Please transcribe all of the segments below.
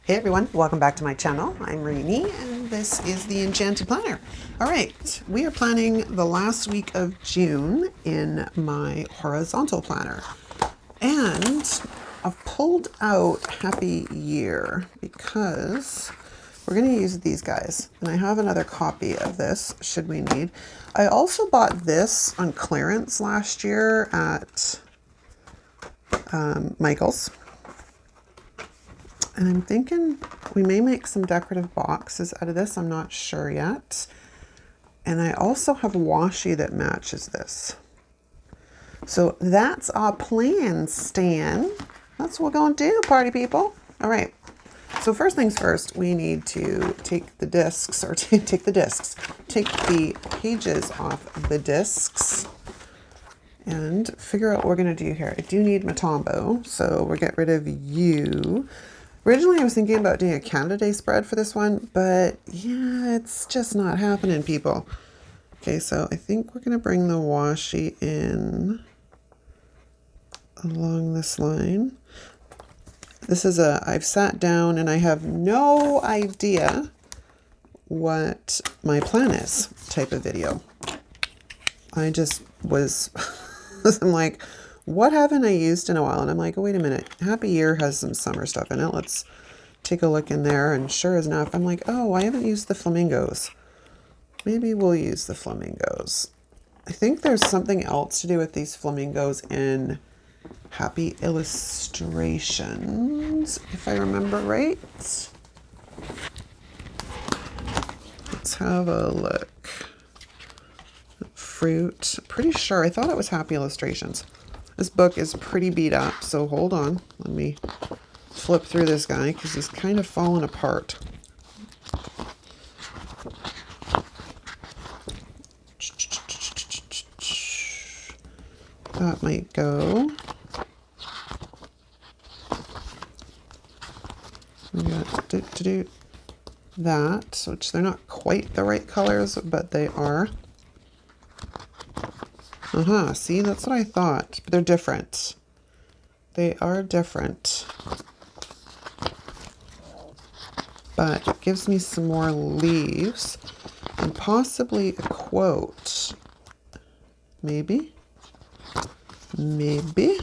Hey everyone, welcome back to my channel. I'm Rini and this is the Enchanted Planner. All right, we are planning the last week of June in my horizontal planner. And I've pulled out Happy Year because we're going to use these guys. And I have another copy of this should we need. I also bought this on clearance last year at Michael's. And I'm thinking we may make some decorative boxes out of this. I'm not sure yet. And I also have washi that matches this. So that's our plan, Stan. That's what we're going to do, party people. All right. So first things first, we need to take the discs, or take the pages off the discs and figure out what we're going to do here. I do need my Tombow, so we'll get rid of you. Originally, I was thinking about doing a Canada Day spread for this one, but yeah, it's just not happening, people. Okay, so I think we're going to bring the washi in along this line. This is I've sat down and I have no idea what my plan is type of video. I just was, I'm like, what haven't I used in a while? And I'm like, oh, wait a minute. Happy Year has some summer stuff in it. Let's take a look in there. And sure as enough, I'm like, oh, I haven't used the flamingos. Maybe we'll use the flamingos. I think there's something else to do with these flamingos in Happy Illustrations, if I remember right. Let's have a look. Fruit. Pretty sure. I thought it was Happy Illustrations. This book is pretty beat up, so hold on. Let me flip through this guy because he's kind of falling apart. That might go. We got that, which they're not quite the right colors, but they are. See, that's what I thought. But they're different. They are different. But it gives me some more leaves and possibly a quote. Maybe. Maybe.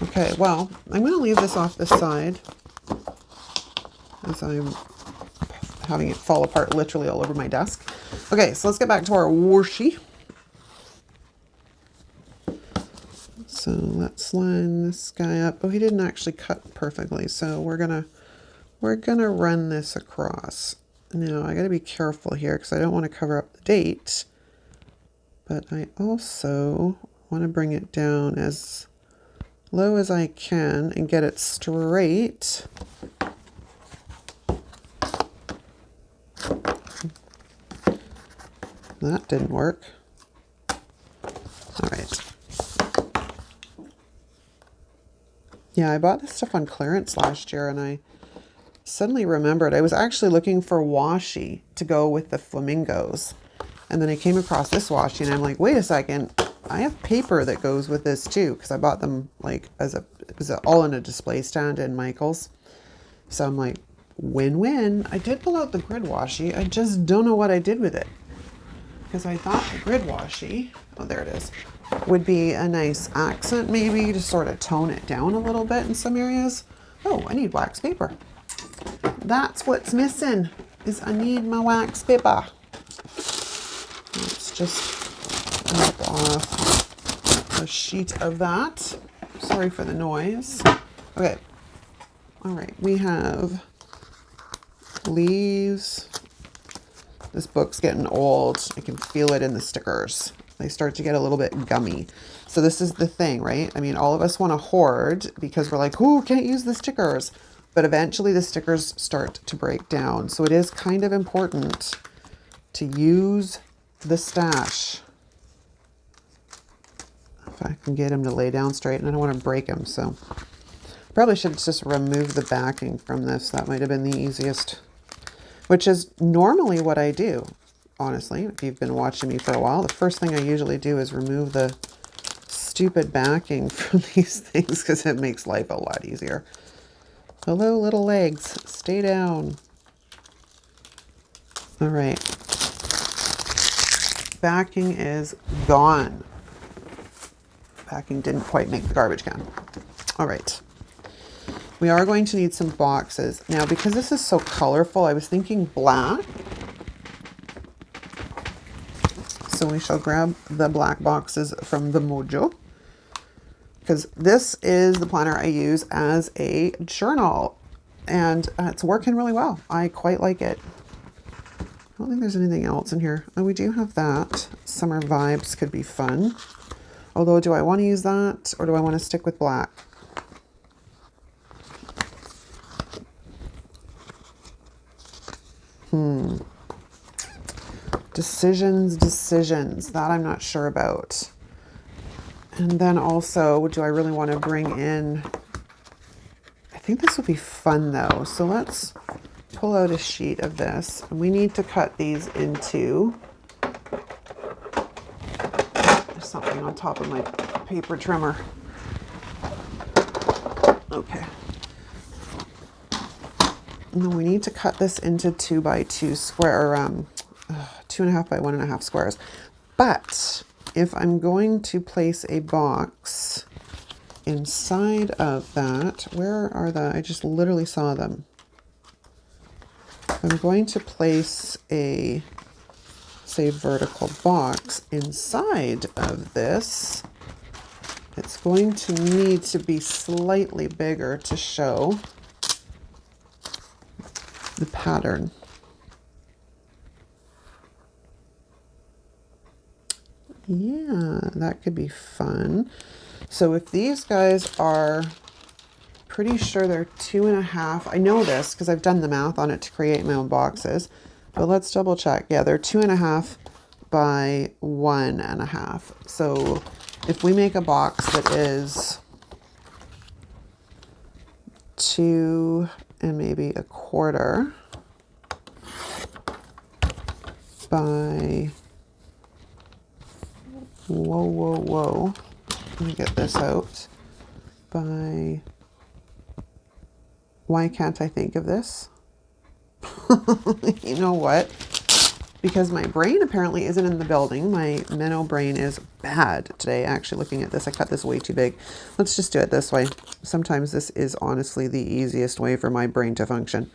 Okay, well, I'm going to leave this off the side as I'm having it fall apart literally all over my desk. Okay, so let's get back to our washi. So let's line this guy up. Oh, he didn't actually cut perfectly, so we're gonna run this across. Now I gotta be careful here because I don't want to cover up the date, but I also want to bring it down as low as I can and get it straight. That didn't work. All right. Yeah, I bought this stuff on clearance last year and I suddenly remembered I was actually looking for washi to go with the flamingos. And then I came across this washi and I'm like, wait a second, I have paper that goes with this too, because I bought them like it was all in a display stand in Michael's. So I'm like, win-win. I did pull out the grid washi. I just don't know what I did with it. Because I thought the grid washi, oh, there it is, would be a nice accent maybe to sort of tone it down a little bit in some areas. Oh, I need wax paper. That's what's missing, is I need my wax paper. Let's just rip off a sheet of that. Sorry for the noise. Okay. All right, we have leaves. This book's getting old. I can feel it in the stickers. They start to get a little bit gummy. So this is the thing, right? I mean, all of us want to hoard because we're like, oh, can't use the stickers. But eventually the stickers start to break down. So it is kind of important to use the stash. If I can get him to lay down straight, and I don't want to break him. So probably should just remove the backing from this. That might have been the easiest. Which is normally what I do, honestly. If you've been watching me for a while, the first thing I usually do is remove the stupid backing from these things because it makes life a lot easier. Hello, little legs. Stay down. All right. Backing is gone. Backing didn't quite make the garbage can. All right. We are going to need some boxes. Now, because this is so colorful, I was thinking black. So we shall grab the black boxes from the Mojo, because this is the planner I use as a journal, and it's working really well. I quite like it. I don't think there's anything else in here. Oh, we do have that. Summer Vibes could be fun. Although, do I want to use that, or do I want to stick with black? Decisions. That I'm not sure about. And then also, do I really want to bring in... I think this would be fun though. So let's pull out a sheet of this. And we need to cut these into... There's something on top of my paper trimmer. Okay. And then we need to cut this into 2 by 2 square, 2.5 by 1.5 squares. But if I'm going to place a box inside of that, where are the, I just literally saw them. I'm going to place a, say, vertical box inside of this. It's going to need to be slightly bigger to show the pattern. Yeah, that could be fun. So if these guys are, pretty sure they're 2.5. I know this because I've done the math on it to create my own boxes, but let's double check. Yeah, they're 2.5 by 1.5. So if we make a box that is 2 and maybe 1/4 by, whoa. Let me get this out. By, why can't I think of this? You know what? Because my brain apparently isn't in the building. My minnow brain is bad today. Actually, looking at this, I cut this way too big. Let's just do it this way. Sometimes this is honestly the easiest way for my brain to function.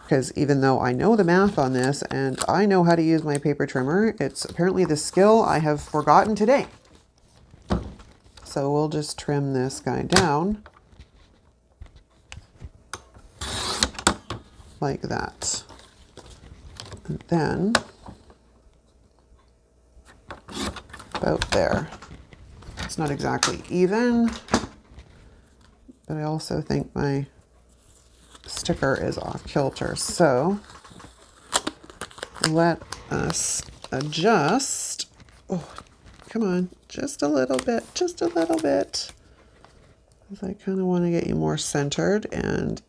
Because even though I know the math on this and I know how to use my paper trimmer, it's apparently the skill I have forgotten today. So we'll just trim this guy down like that. And then about there. It's not exactly even, but I also think my sticker is off kilter. So let us adjust. Oh, come on, just a little bit, just a little bit. Because I kind of want to get you more centered and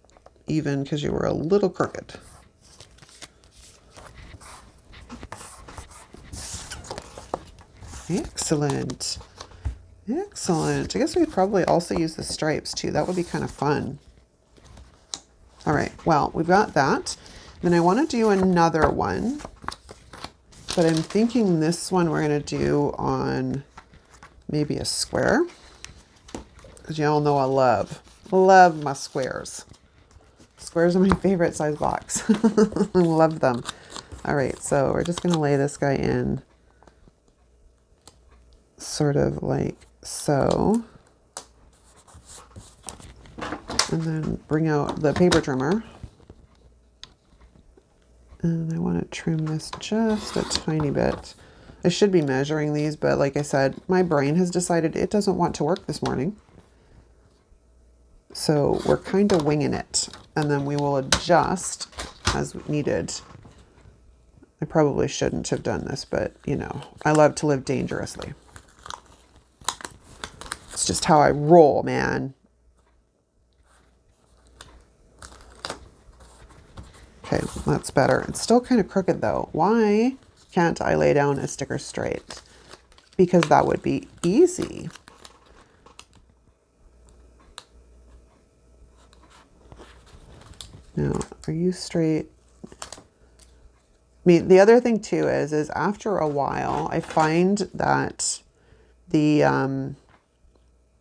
even because you were a little crooked. Excellent. Excellent. I guess we'd probably also use the stripes too. That would be kind of fun. All right, well, we've got that. Then I want to do another one, but I'm thinking this one we're going to do on maybe a square. Because you all know I love my squares. Squares are my favorite size box. I love them. All right, so we're just going to lay this guy in sort of like so. And then bring out the paper trimmer. And I want to trim this just a tiny bit. I should be measuring these, but like I said, my brain has decided it doesn't want to work this morning. So we're kind of winging it. And then we will adjust as needed. I probably shouldn't have done this, but you know, I love to live dangerously. It's just how I roll, man. Okay, that's better. It's still kind of crooked though. Why can't I lay down a sticker straight? Because that would be easy. Now, are you straight? I mean, the other thing too is after a while, I find that the,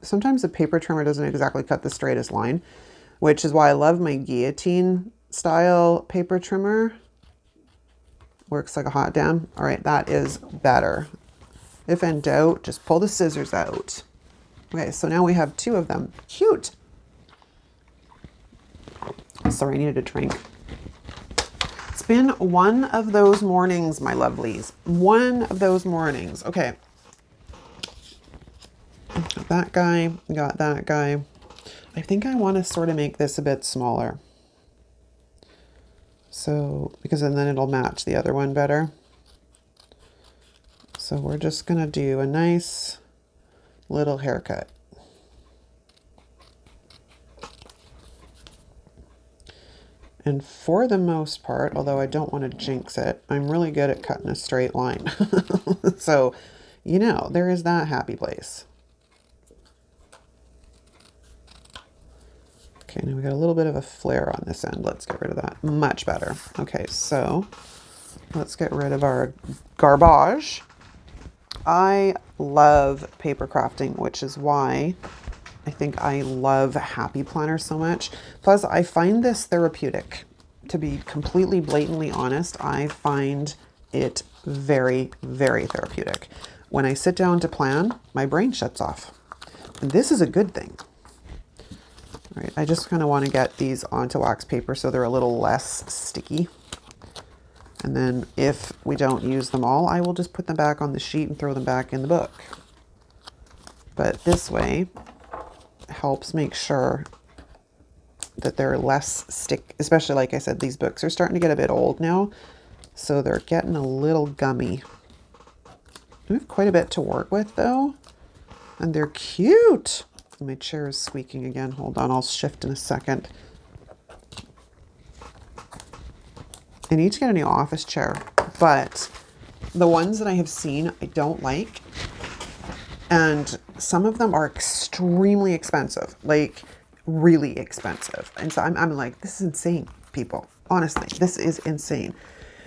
sometimes the paper trimmer doesn't exactly cut the straightest line, which is why I love my guillotine style paper trimmer. Works like a hot damn. All right, that is better. If in doubt, just pull the scissors out. Okay, so now we have 2 of them. Cute. Sorry, I needed a drink. It's been one of those mornings, my lovelies. One of those mornings. Okay. Got that guy, got that guy. I think I want to sort of make this a bit smaller. So, because then it'll match the other one better. So we're just going to do a nice little haircut. And for the most part, although I don't want to jinx it, I'm really good at cutting a straight line. So, you know, there is that happy place. Okay, now we got a little bit of a flare on this end. Let's get rid of that. Much better. Okay, so let's get rid of our garbage. I love paper crafting, which is why I think I love Happy Planner so much. Plus, I find this therapeutic. To be completely blatantly honest, I find it very, very therapeutic. When I sit down to plan, my brain shuts off. And this is a good thing. All right, I just kind of want to get these onto wax paper so they're a little less sticky. And then if we don't use them all, I will just put them back on the sheet and throw them back in the book. But this way helps make sure that they're less stick, especially like I said, these books are starting to get a bit old now, so they're getting a little gummy. We have quite a bit to work with though, and they're cute. My chair is squeaking again. Hold on, I'll shift in a second. I need to get a new office chair, but the ones that I have seen I don't like, and some of them are extremely expensive, like really expensive. And so I'm like, this is insane, people. Honestly, this is insane.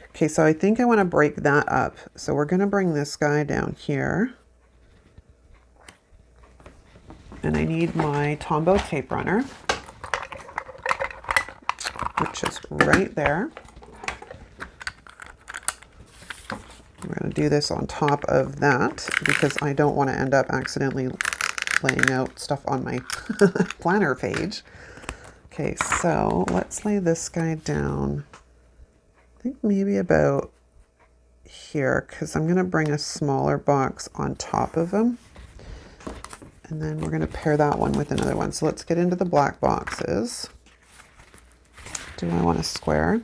Okay, so I think I want to break that up. So we're going to bring this guy down here. And I need my Tombow tape runner, which is right there. We're going to do this on top of that because I don't want to end up accidentally laying out stuff on my planner page. Okay, so let's lay this guy down. I think maybe about here, because I'm going to bring a smaller box on top of him. And then we're going to pair that one with another one. So let's get into the black boxes. Do I want a square?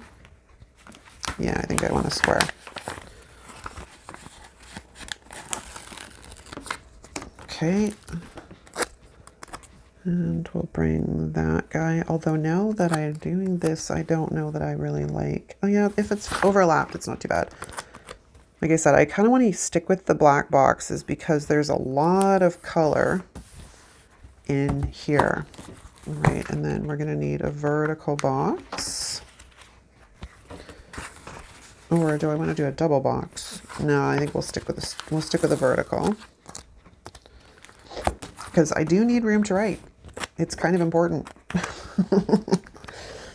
Yeah, I think I want a square. Okay. And we'll bring that guy. Although now that I'm doing this, I don't know that I really like. Oh yeah, if it's overlapped, it's not too bad. Like I said, I kind of want to stick with the black boxes because there's a lot of color in here. All right, and then we're going to need a vertical box. Or do I want to do a double box? No, I think we'll stick with this. We'll stick with the vertical because I do need room to write. It's kind of important.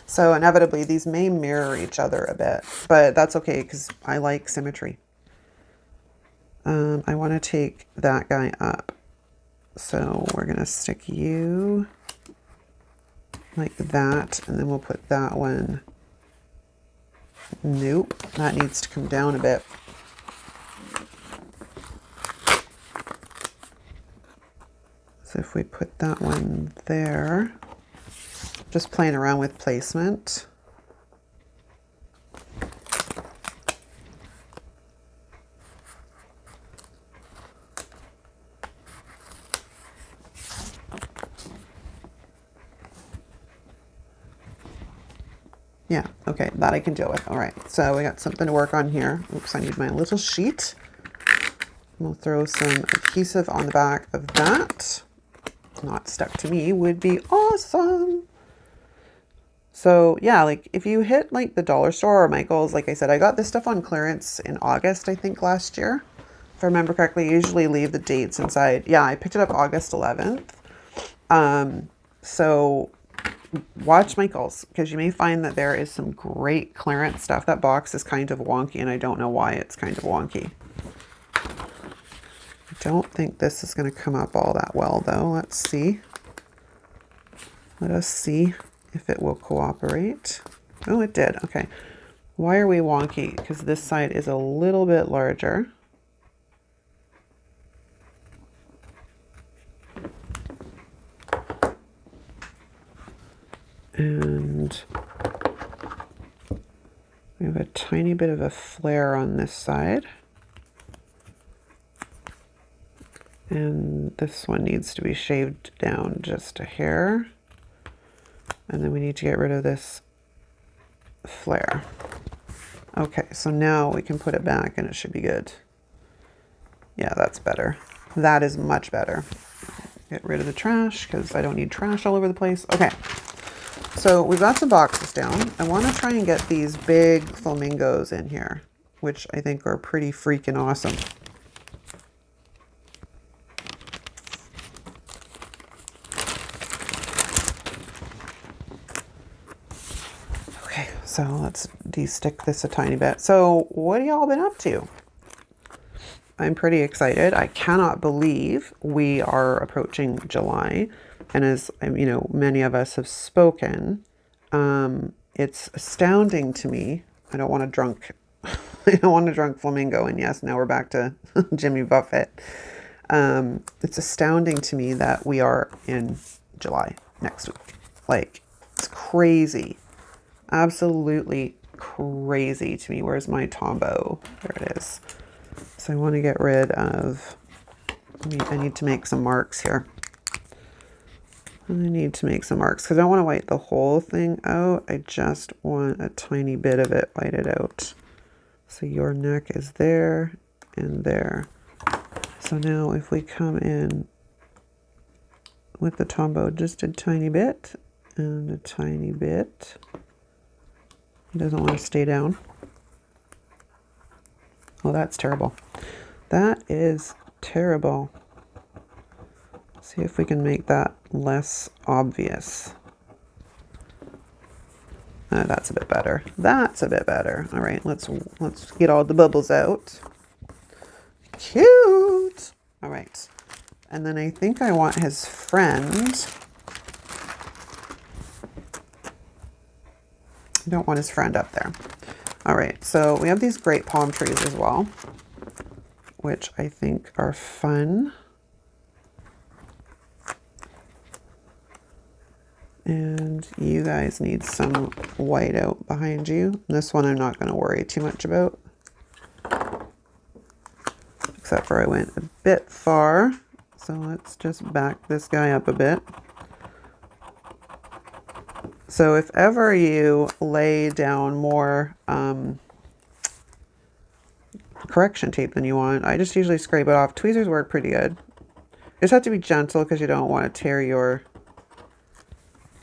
So inevitably these may mirror each other a bit, but that's okay because I like symmetry. I want to take that guy up. So we're going to stick you like that, and then we'll put that one. Nope, that needs to come down a bit. So if we put that one there, just playing around with placement. Yeah, okay, that I can deal with. All right, so we got something to work on here. Oops, I need my little sheet. We'll throw some adhesive on the back of that. Not stuck to me would be awesome. So yeah, like if you hit like the dollar store or Michael's, like I said, I got this stuff on clearance in August, I think last year. If I remember correctly, I usually leave the dates inside. Yeah, I picked it up August 11th. So watch Michael's because you may find that there is some great clearance stuff. That box is kind of wonky and I don't know why it's kind of wonky. I don't think this is going to come up all that well though. Let's see. Let us see if it will cooperate. Oh, it did. Okay. Why are we wonky? Because this side is a little bit larger. And we have a tiny bit of a flare on this side. And this one needs to be shaved down just a hair. And then we need to get rid of this flare. Okay, so now we can put it back and it should be good. Yeah, that's better. That is much better. Get rid of the trash because I don't need trash all over the place. Okay, so we've got some boxes down. I want to try and get these big flamingos in here, which I think are pretty freaking awesome. Okay, so let's de-stick this a tiny bit. So what have y'all been up to? I'm pretty excited. I cannot believe we are approaching July. And as you know, many of us have spoken, it's astounding to me. I don't want a drunk, I don't want a drunk flamingo. And yes, now we're back to Jimmy Buffett. It's astounding to me that we are in July next week. Like, it's crazy. Absolutely crazy to me. Where's my Tombow? There it is. So I want to get rid of, I need to make some marks here. I need to make some marks because I don't want to white the whole thing out. I just want a tiny bit of it whited out. So your neck is there and there. So now if we come in with the Tombow just a tiny bit and a tiny bit. He doesn't want to stay down. Oh, that's terrible. That is terrible. See if we can make that less obvious. That's a bit better. That's a bit better. All right, let's get all the bubbles out. Cute. All right. And then I think I want his friend. I don't want his friend up there. All right, so we have these great palm trees as well, which I think are fun. And you guys need some white out behind you. This one I'm not going to worry too much about. Except for I went a bit far. So let's just back this guy up a bit. So if ever you lay down more correction tape than you want, I just usually scrape it off. Tweezers work pretty good. You just have to be gentle because you don't want to tear your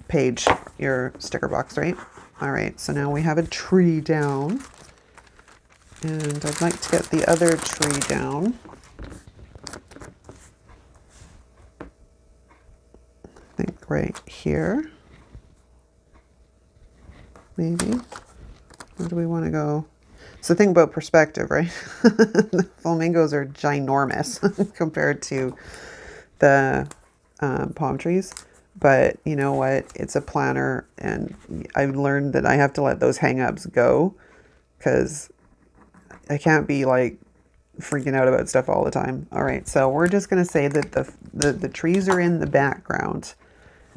page, your sticker box, right? All right, so now we have a tree down. And I'd like to get the other tree down. I think right here. Maybe. Where do we want to go? It's the thing about perspective, right? The flamingos are ginormous compared to the palm trees. But you know what? It's a planner, and I've learned that I have to let those hang-ups go because I can't be like freaking out about stuff all the time. All right, so we're just going to say that the trees are in the background,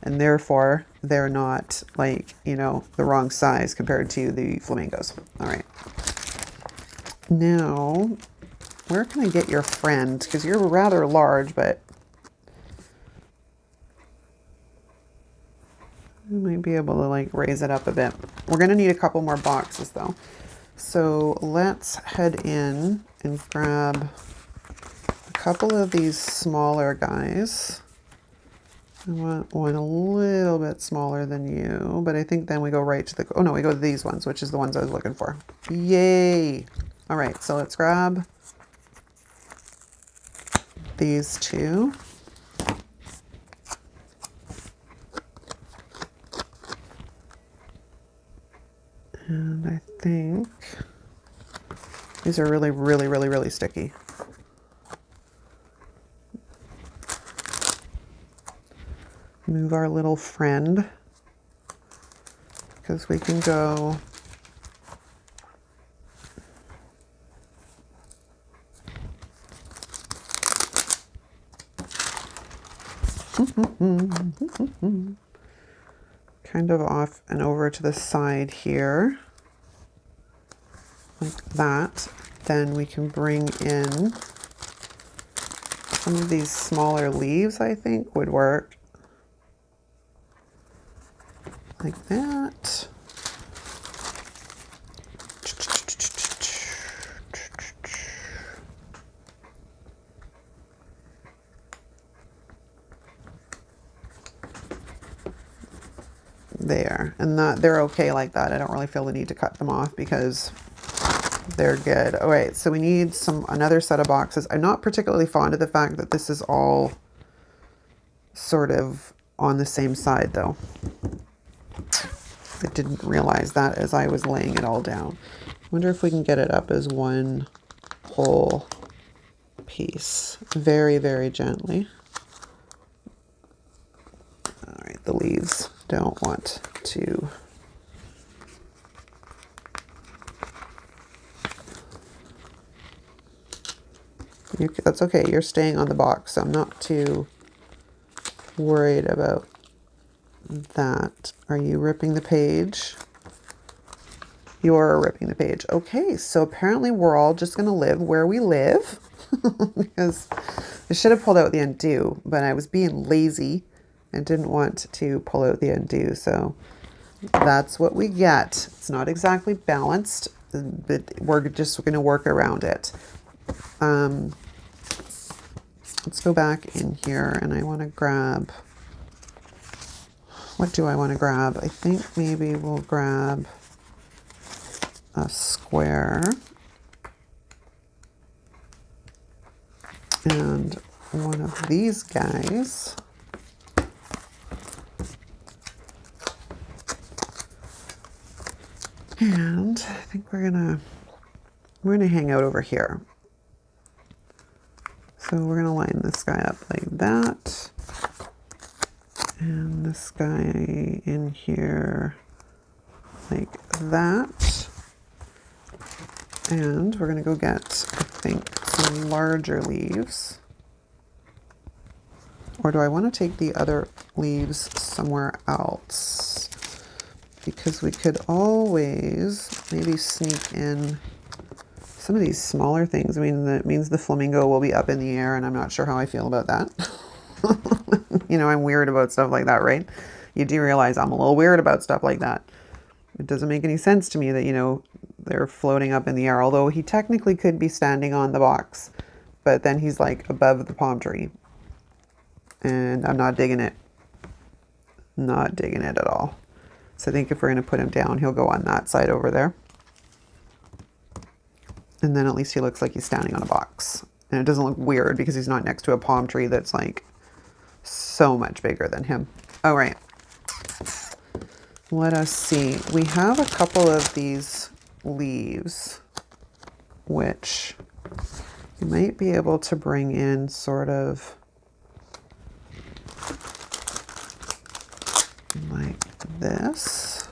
and therefore they're not like, you know, the wrong size compared to the flamingos. All right. Now, where can I get your friend? Because you're rather large, but I might be able to like raise it up a bit. We're going to need a couple more boxes though. So let's head in and grab a couple of these smaller guys. I want one a little bit smaller than you, but I think then we go right to the, oh no, we go to these ones, which is the ones I was looking for. Yay. All right, so let's grab these two. And I think these are really, really, really, really sticky. Move our little friend, because we can go kind of off and over to the side here, like that. Then we can bring in some of these smaller leaves, I think would work. Like that. There, and that they're okay like that. I don't really feel the need to cut them off because they're good. All right, so we need another set of boxes. I'm not particularly fond of the fact that this is all sort of on the same side though. I didn't realize that as I was laying it all down. I wonder if we can get it up as one whole piece. Very, very gently. All right, the leaves don't want to. That's okay, you're staying on the box, so I'm not too worried about that. Are you ripping the page? You're ripping the page. Okay, so apparently we're all just going to live where we live because I should have pulled out the undo, but I was being lazy and didn't want to pull out the undo. So that's what we get. It's not exactly balanced, but we're just going to work around it. Let's go back in here and I want to grab, what do I want to grab? I think maybe we'll grab a square and one of these guys. And I think we're gonna hang out over here. So we're gonna line this guy up like that. And this guy in here like that. And we're gonna go get, I think, some larger leaves. Or do I want to take the other leaves somewhere else? Because we could always maybe sneak in some of these smaller things. I mean, that means the flamingo will be up in the air, and I'm not sure how I feel about that. You know, I'm weird about stuff like that, right? You do realize I'm a little weird about stuff like that. It doesn't make any sense to me that, you know, they're floating up in the air, although he technically could be standing on the box, but then he's like above the palm tree. And I'm not digging it. Not digging it at all. So I think if we're going to put him down, he'll go on that side over there. And then at least he looks like he's standing on a box. And it doesn't look weird because he's not next to a palm tree that's like so much bigger than him. All right. Let us see. We have a couple of these leaves, which you might be able to bring in sort of like this.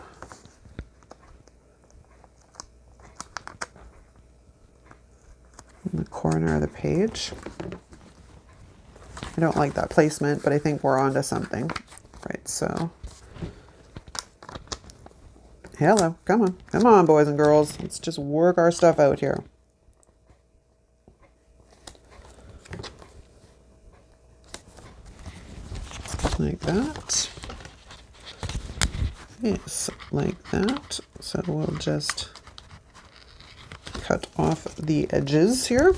In the corner of the page. I don't like that placement, but I think we're onto something. Right, so. Hello, come on. Come on, boys and girls. Let's just work our stuff out here. Like that. Yes, like that. So we'll just cut off the edges here.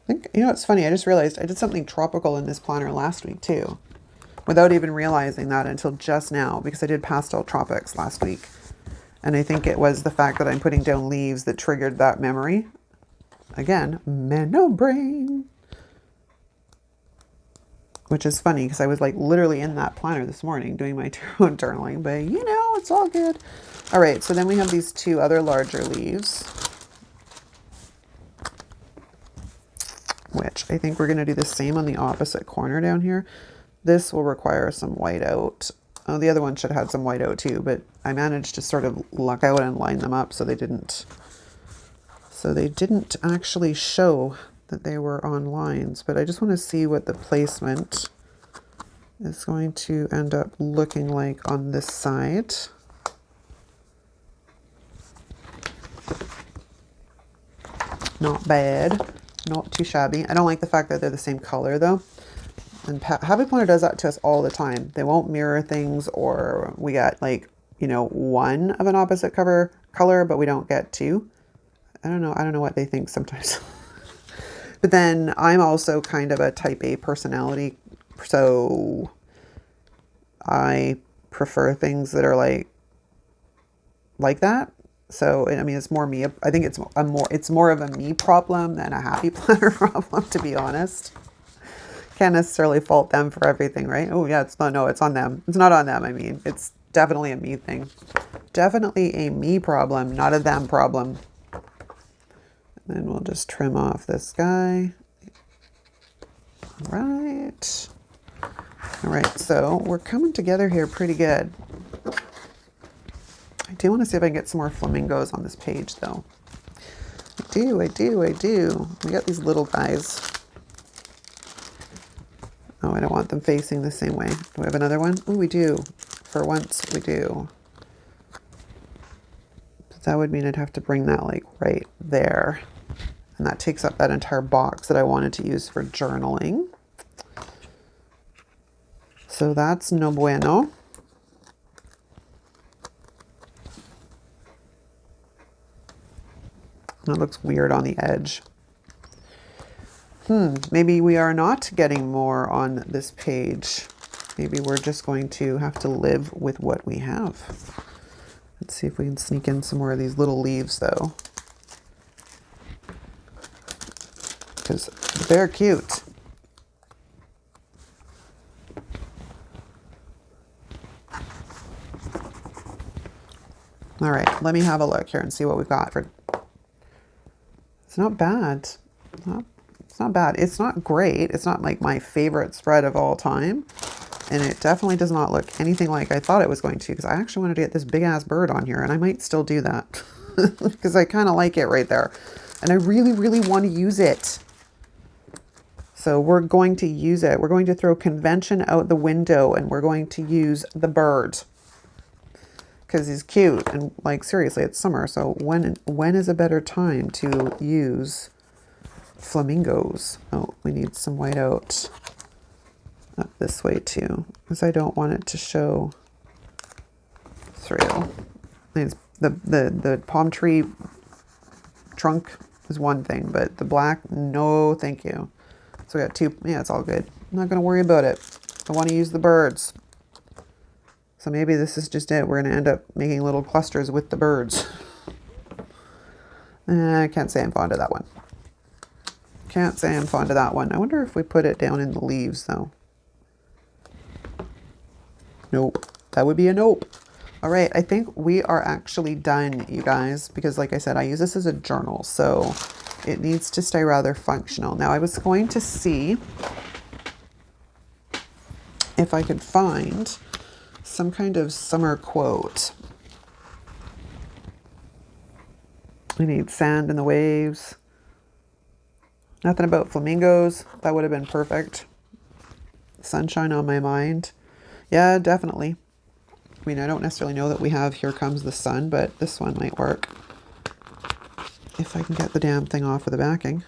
I think You know, it's funny. I just realized I did something tropical in this planner last week too, without even realizing that until just now, because I did pastel tropics last week. And I think it was the fact that I'm putting down leaves that triggered that memory. Again, no brain. Which is funny because I was like literally in that planner this morning doing my tarot journaling, but you know, it's all good. All right, so then we have these two other larger leaves, which I think we're going to do the same on the opposite corner down here. This will require some white out. Oh, the other one should have had some white out too, but I managed to sort of luck out and line them up so they didn't actually show that they were on lines. But I just want to see what the placement is going to end up looking like on this side. Not bad, not too shabby. I don't like the fact that they're the same color though. And Happy Planner does that to us all the time. They won't mirror things, or we get like, you know, one of an opposite color, but we don't get two. I don't know what they think sometimes. But then I'm also kind of a type A personality, so I prefer things that are like that. So, I mean, it's more me. I think it's more of a me problem than a Happy Planner problem, to be honest. Can't necessarily fault them for everything, right? Oh yeah, it's on them. It's not on them. I mean, it's definitely a me thing. Definitely a me problem, not a them problem. And then we'll just trim off this guy. All right. All right, so we're coming together here pretty good. I do want to see if I can get some more flamingos on this page though. I do. We got these little guys. Oh, I don't want them facing the same way. Do we have another one? Oh, we do. For once, we do. But that would mean I'd have to bring that like right there. And that takes up that entire box that I wanted to use for journaling. So that's no bueno. That looks weird on the edge. Maybe we are not getting more on this page. Maybe we're just going to have to live with what we have. Let's see if we can sneak in some more of these little leaves though, because they're cute. All right, let me have a look here and see what we've got for. It's not bad. It's not bad. It's not great. It's not like my favorite spread of all time. And it definitely does not look anything like I thought it was going to, because I actually wanted to get this big ass bird on here, and I might still do that because I kind of like it right there. And I really, really want to use it. So we're going to use it. We're going to throw convention out the window, and we're going to use the bird because he's cute. And like, seriously, it's summer. So when is a better time to use flamingos? Oh, we need some white out up this way too, because I don't want it to show through. The palm tree trunk is one thing, but the black, no thank you. So we got two. Yeah, it's all good. I'm not going to worry about it. I want to use the birds. So maybe this is just it. We're going to end up making little clusters with the birds. I can't say I'm fond of that one. Can't say I'm fond of that one. I wonder if we put it down in the leaves though. Nope. That would be a nope. All right. I think we are actually done, you guys, because like I said, I use this as a journal, so it needs to stay rather functional. Now I was going to see if I could find some kind of summer quote. I need sand in the waves. Nothing about flamingos. That would have been perfect. Sunshine on my mind. Yeah, definitely. I mean, I don't necessarily know that we have Here Comes the Sun, but this one might work. If I can get the damn thing off of the backing.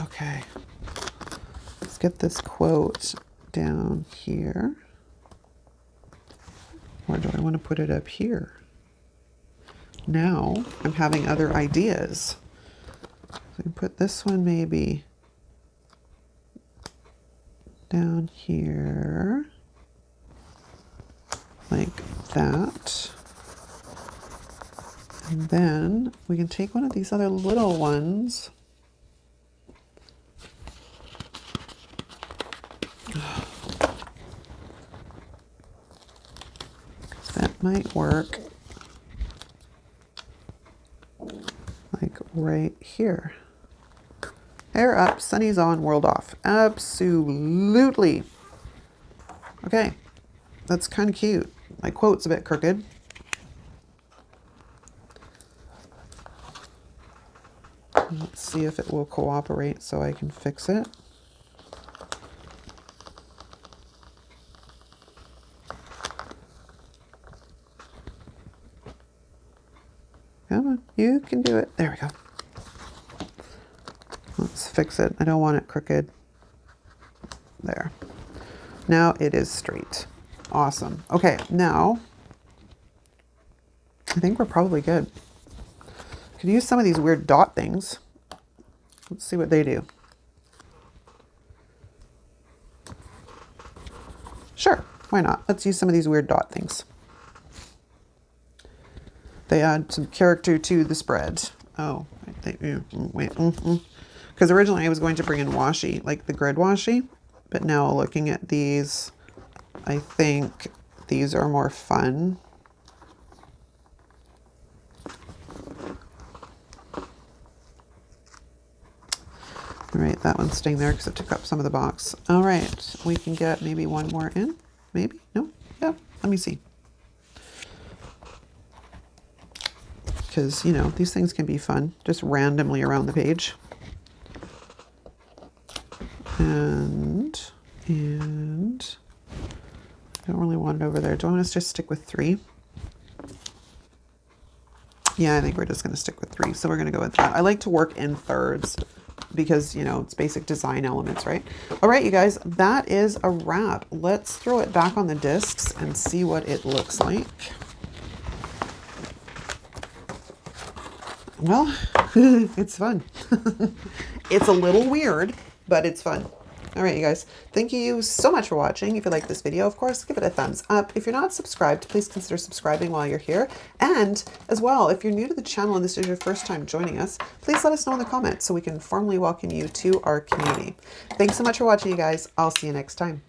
Okay. Let's get this quote down here. Or do I want to put it up here? now I'm having other ideas. So I can put this one maybe down here like that. And then we can take one of these other little ones. That might work. Like right here. Hair up, sunny's on, world off. Absolutely. Okay, that's kind of cute. My quote's a bit crooked. Let's see if it will cooperate so I can fix it. Come on, you can do it. There we go. Let's fix it. I don't want it crooked. There. Now it is straight. Awesome. Okay, now I think we're probably good. Could use some of these weird dot things. Let's see what they do. Sure, why not? Let's use some of these weird dot things. They add some character to the spread. Oh, wait. Because originally I was going to bring in washi, like the grid washi, but now looking at these, I think these are more fun. All right, that one's staying there because it took up some of the box. All right, we can get maybe one more in. Maybe? No? Yeah, let me see. Because, you know, these things can be fun, just randomly around the page. And I don't really want it over there. Do I want to just stick with 3? Yeah, I think we're just going to stick with 3. So we're going to go with that. I like to work in thirds because, you know, it's basic design elements, right? All right, you guys, that is a wrap. Let's throw it back on the discs and see what it looks like. Well, it's fun. It's a little weird, but it's fun. All right, you guys, thank you so much for watching. If you like this video, of course, give it a thumbs up. If you're not subscribed, please consider subscribing while you're here. And as well, if you're new to the channel and this is your first time joining us, please let us know in the comments so we can formally welcome you to our community. Thanks so much for watching, you guys. I'll see you next time.